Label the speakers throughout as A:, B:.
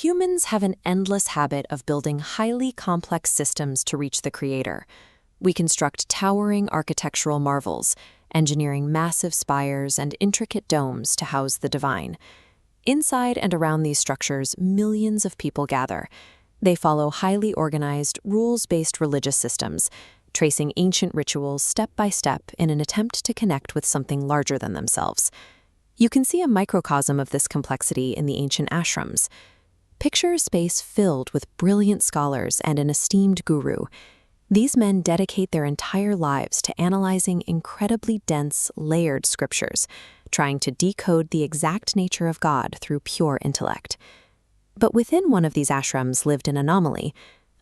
A: Humans have an endless habit of building highly complex systems to reach the Creator. We construct towering architectural marvels, engineering massive spires and intricate domes to house the divine. Inside and around these structures, millions of people gather. They follow highly organized, rules-based religious systems, tracing ancient rituals step by step in an attempt to connect with something larger than themselves. You can see a microcosm of this complexity in the ancient ashrams. Picture a space filled with brilliant scholars and an esteemed guru. These men dedicate their entire lives to analyzing incredibly dense, layered scriptures, trying to decode the exact nature of God through pure intellect. But within one of these ashrams lived an anomaly,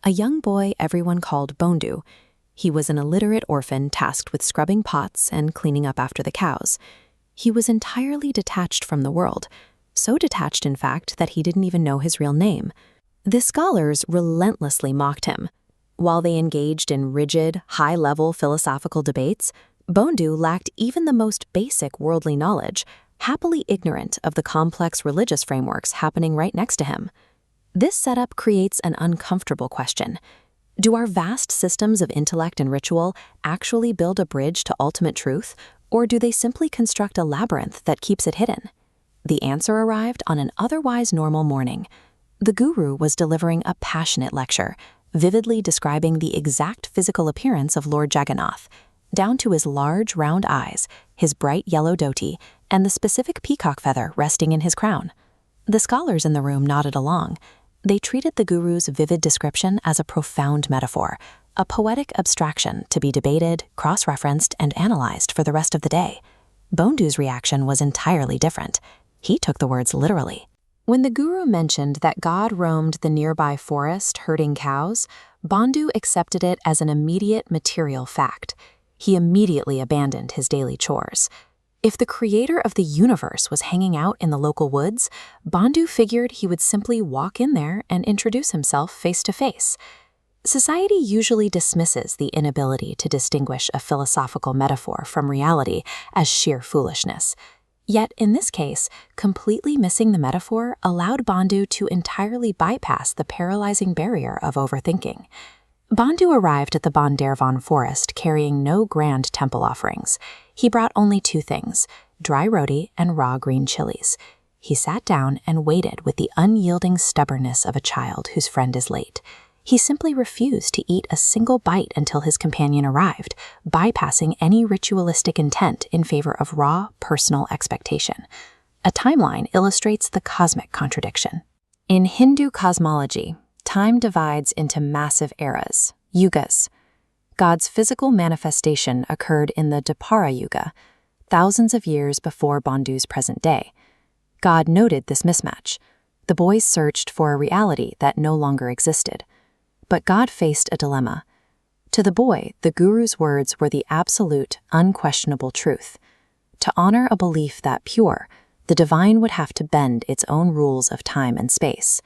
A: a young boy everyone called Bondu. He was an illiterate orphan tasked with scrubbing pots and cleaning up after the cows. He was entirely detached from the world, so detached, in fact, that he didn't even know his real name. The scholars relentlessly mocked him. While they engaged in rigid, high-level philosophical debates, Bondu lacked even the most basic worldly knowledge, happily ignorant of the complex religious frameworks happening right next to him. This setup creates an uncomfortable question. Do our vast systems of intellect and ritual actually build a bridge to ultimate truth, or do they simply construct a labyrinth that keeps it hidden? The answer arrived on an otherwise normal morning. The guru was delivering a passionate lecture, vividly describing the exact physical appearance of Lord Jagannath, down to his large, round eyes, his bright yellow dhoti, and the specific peacock feather resting in his crown. The scholars in the room nodded along. They treated the guru's vivid description as a profound metaphor, a poetic abstraction to be debated, cross-referenced, and analyzed for the rest of the day. Bondu's reaction was entirely different. He took the words literally. When the guru mentioned that God roamed the nearby forest herding cows, Bondu accepted it as an immediate material fact. He immediately abandoned his daily chores. If the creator of the universe was hanging out in the local woods, Bondu figured he would simply walk in there and introduce himself face to face. Society usually dismisses the inability to distinguish a philosophical metaphor from reality as sheer foolishness. Yet, in this case, completely missing the metaphor allowed Bondu to entirely bypass the paralyzing barrier of overthinking. Bondu arrived at the Bandarvan forest carrying no grand temple offerings. He brought only two things, dry roti and raw green chilies. He sat down and waited with the unyielding stubbornness of a child whose friend is late. He simply refused to eat a single bite until his companion arrived, bypassing any ritualistic intent in favor of raw, personal expectation. A timeline illustrates the cosmic contradiction. In Hindu cosmology, time divides into massive eras, yugas. God's physical manifestation occurred in the Dwapara Yuga, thousands of years before Bondu's present day. God noted this mismatch. The boys searched for a reality that no longer existed. But God faced a dilemma. To the boy, the guru's words were the absolute, unquestionable truth. To honor a belief that pure, the divine would have to bend its own rules of time and space.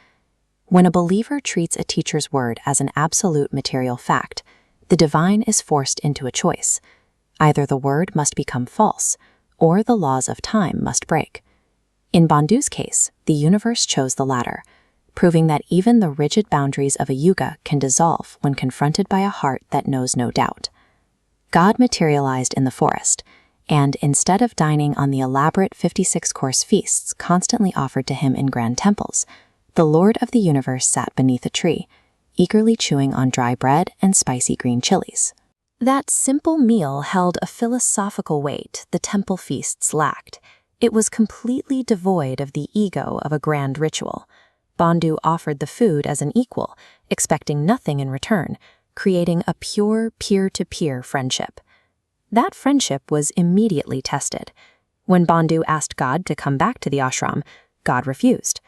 A: When a believer treats a teacher's word as an absolute material fact, the divine is forced into a choice. Either the word must become false, or the laws of time must break. In Bondu's case, the universe chose the latter, proving that even the rigid boundaries of a yuga can dissolve when confronted by a heart that knows no doubt. God materialized in the forest, and instead of dining on the elaborate 56-course feasts constantly offered to him in grand temples, the Lord of the universe sat beneath a tree, eagerly chewing on dry bread and spicy green chilies. That simple meal held a philosophical weight the temple feasts lacked. It was completely devoid of the ego of a grand ritual. Bondu offered the food as an equal, expecting nothing in return, creating a pure peer-to-peer friendship. That friendship was immediately tested. When Bondu asked God to come back to the ashram, God refused.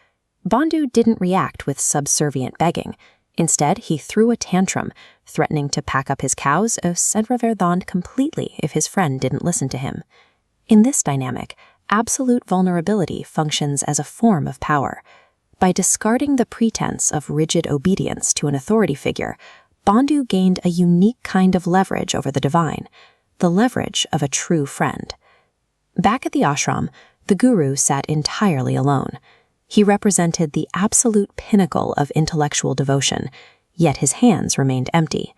A: Bondu didn't react with subservient begging. Instead, he threw a tantrum, threatening to pack up his cows or s'enreverdant completely if his friend didn't listen to him. In this dynamic, absolute vulnerability functions as a form of power. By discarding the pretense of rigid obedience to an authority figure, Bondu gained a unique kind of leverage over the divine, the leverage of a true friend. Back at the ashram, the guru sat entirely alone. He represented the absolute pinnacle of intellectual devotion, yet his hands remained empty.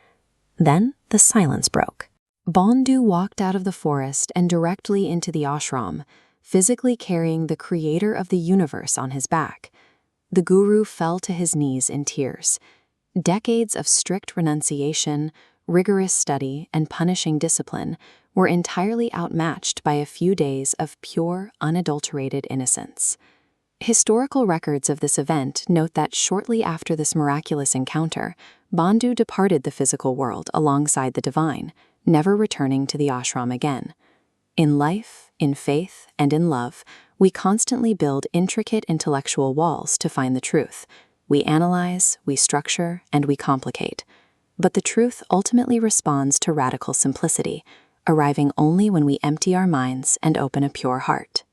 A: Then the silence broke. Bhandu walked out of the forest and directly into the ashram, physically carrying the creator of the universe on his back. The guru fell to his knees in tears. Decades of strict renunciation, rigorous study, and punishing discipline were entirely outmatched by a few days of pure, unadulterated innocence. Historical records of this event note that shortly after this miraculous encounter, Bhandu departed the physical world alongside the divine, never returning to the ashram again. In life, in faith, and in love, we constantly build intricate intellectual walls to find the truth. We analyze, we structure, and we complicate. But the truth ultimately responds to radical simplicity, arriving only when we empty our minds and open a pure heart.